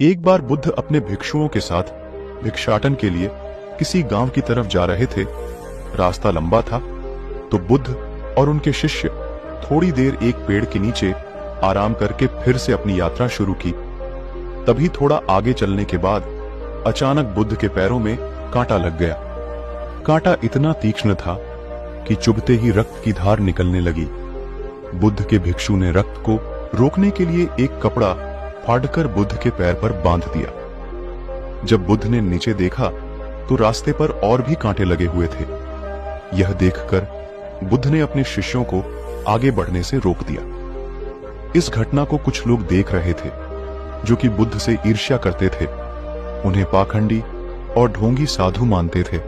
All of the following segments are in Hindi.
एक बार बुद्ध अपने भिक्षुओं के साथ भिक्षाटन के लिए किसी गांव की तरफ जा रहे थे। रास्ता लंबा था तो बुद्ध और उनके शिष्य थोड़ी देर एक पेड़ के नीचे आराम करके फिर से अपनी यात्रा शुरू की। तभी थोड़ा आगे चलने के बाद अचानक बुद्ध के पैरों में कांटा लग गया। कांटा इतना तीक्ष्ण था कि चुभते ही रक्त की धार निकलने लगी। बुद्ध के भिक्षु ने रक्त को रोकने के लिए एक कपड़ा फाड़कर बुद्ध के पैर पर बांध दिया। जब बुद्ध ने नीचे देखा तो रास्ते पर और भी कांटे लगे हुए थे। यह देखकर बुद्ध ने अपने शिष्यों को आगे बढ़ने से रोक दिया। इस घटना को कुछ लोग देख रहे थे जो कि बुद्ध से ईर्ष्या करते थे, उन्हें पाखंडी और ढोंगी साधु मानते थे।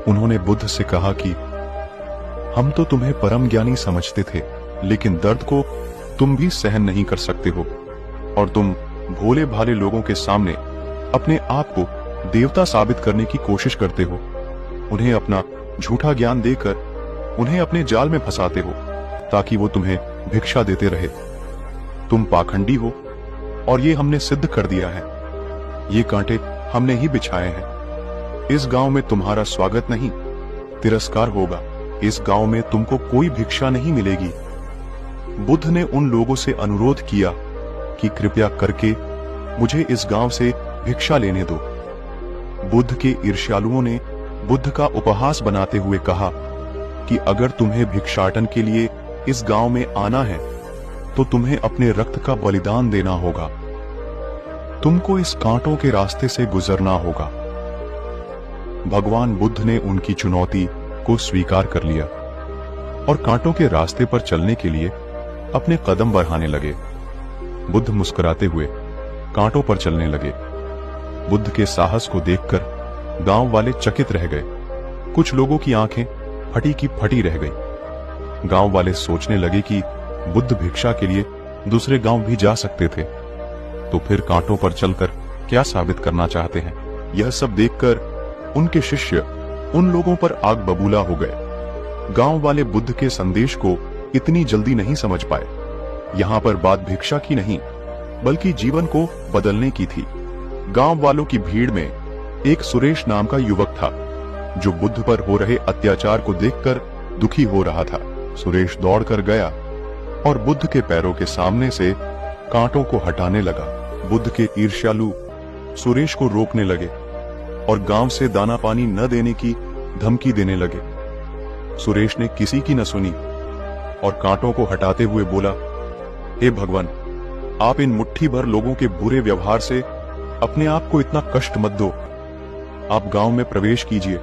उन्होंने बुद्ध से कहा कि हम तो तुम्हें परम ज्ञानी समझते थे, लेकिन दर्द को तुम भी सहन नहीं कर सकते हो और तुम भोले भाले लोगों के सामने अपने आप को देवता साबित करने की कोशिश करते हो। उन्हें अपना झूठा ज्ञान देकर उन्हें अपने जाल में फंसाते हो ताकि वो तुम्हें भिक्षा देते रहे। तुम पाखंडी हो और ये हमने सिद्ध कर दिया है। ये कांटे हमने ही बिछाए हैं। इस गांव में तुम्हारा स्वागत नहीं, तिरस्कार होगा। इस गांव में तुमको कोई भिक्षा नहीं मिलेगी। बुद्ध ने उन लोगों से अनुरोध किया कि कृपया करके मुझे इस गांव से भिक्षा लेने दो। बुद्ध के ईर्ष्यालुओं ने बुद्ध का उपहास बनाते हुए कहा कि अगर तुम्हें भिक्षाटन के लिए इस गांव में आना है तो तुम्हें अपने रक्त का बलिदान देना होगा। तुमको इस कांटों के रास्ते से गुजरना होगा। भगवान बुद्ध ने उनकी चुनौती को स्वीकार कर लिया और कांटों के रास्ते पर चलने के लिए अपने कदम बढ़ाने लगे। बुद्ध मुस्कुराते हुए कांटों पर चलने लगे। बुद्ध के साहस को देखकर गांव वाले चकित रह गए। कुछ लोगों की आंखें फटी की फटी रह गई। गांव वाले सोचने लगे कि बुद्ध भिक्षा के लिए दूसरे गांव भी जा सकते थे, तो फिर कांटों पर चलकर क्या साबित करना चाहते हैं। यह सब देखकर उनके शिष्य उन लोगों पर आग बबूला हो गए। गांव वाले बुद्ध के संदेश को इतनी जल्दी नहीं समझ पाए। यहां पर बात भिक्षा की नहीं बल्कि जीवन को बदलने की थी। गांव वालों की भीड़ में एक सुरेश नाम का युवक था जो बुद्ध पर हो रहे अत्याचार को देखकर दुखी हो रहा था। सुरेश दौड़कर गया और बुद्ध के पैरों के सामने से कांटों को हटाने लगा। बुद्ध के ईर्ष्यालु सुरेश को रोकने लगे और गांव से दाना पानी न देने की धमकी देने लगे। सुरेश ने किसी की न सुनी और कांटों को हटाते हुए बोला, हे भगवान, आप इन मुट्ठी भर लोगों के बुरे व्यवहार से अपने आप को इतना कष्ट मत दो। आप गांव में प्रवेश कीजिए।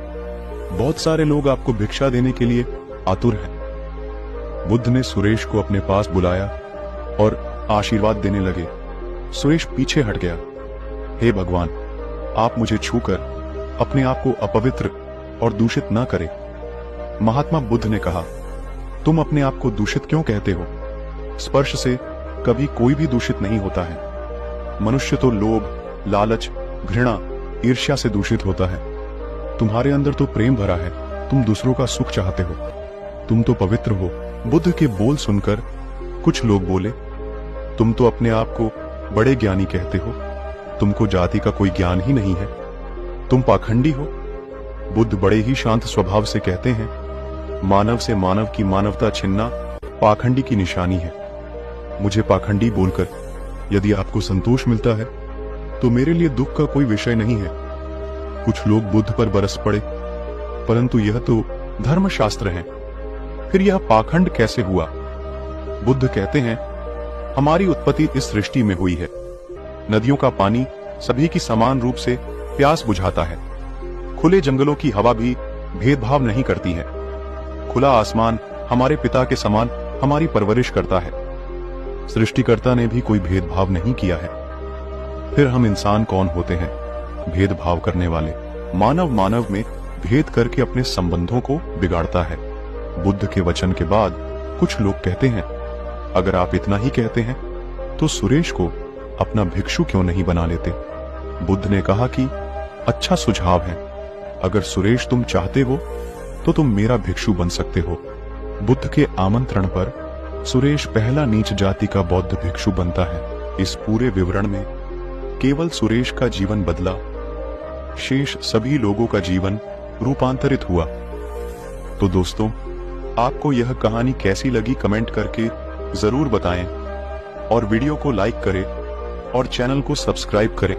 बहुत सारे लोग आपको भिक्षा देने के लिए आतुर हैं। बुद्ध ने सुरेश को अपने पास बुलाया और आशीर्वाद देने लगे। सुरेश पीछे हट गया। हे भगवान, आप मुझे छूकर अपने आप को अपवित्र और दूषित न करें। महात्मा बुद्ध ने कहा, तुम अपने आप को दूषित क्यों कहते हो? स्पर्श से कभी कोई भी दूषित नहीं होता है। मनुष्य तो लोभ, लालच, घृणा, ईर्ष्या से दूषित होता है। तुम्हारे अंदर तो प्रेम भरा है। तुम दूसरों का सुख चाहते हो। तुम तो पवित्र हो। बुद्ध के बोल सुनकर कुछ लोग बोले, तुम तो अपने आप को बड़े ज्ञानी कहते हो। तुमको जाति का कोई ज्ञान ही नहीं है। तुम पाखंडी हो। बुद्ध बड़े ही शांत स्वभाव से कहते हैं, मानव से मानव की मानवता छीनना पाखंडी की निशानी है। मुझे पाखंडी बोलकर यदि आपको संतोष मिलता है तो मेरे लिए दुख का कोई विषय नहीं है। कुछ लोग बुद्ध पर बरस पड़े, परंतु यह तो धर्मशास्त्र है, फिर यह पाखंड कैसे हुआ? बुद्ध कहते हैं, हमारी उत्पत्ति इस सृष्टि में हुई है। नदियों का पानी सभी की समान रूप से प्यास बुझाता है। खुले जंगलों की हवा भी भेदभाव नहीं करती है। खुला आसमान हमारे पिता के समान हमारी परवरिश करता है। सृष्टिकर्ता ने भी कोई भेदभाव नहीं किया है। फिर हम इंसान कौन होते हैं भेदभाव करने वाले? मानव मानव में भेद करके अपने संबंधों को बिगाड़ता है। बुद्ध के वचन के बाद कुछ लोग कहते हैं, अगर आप इतना ही कहते हैं तो सुरेश को अपना भिक्षु क्यों नहीं बना लेते? बुद्ध ने कहा कि अच्छा सुझाव है। अगर सुरेश तुम चाहते हो तो तुम मेरा भिक्षु बन सकते हो। बुद्ध के आमंत्रण पर सुरेश पहला नीच जाति का बौद्ध भिक्षु बनता है। इस पूरे विवरण में केवल सुरेश का जीवन बदला, शेष सभी लोगों का जीवन रूपांतरित हुआ। तो दोस्तों, आपको यह कहानी कैसी लगी कमेंट करके जरूर बताएं और वीडियो को लाइक करें और चैनल को सब्सक्राइब करें।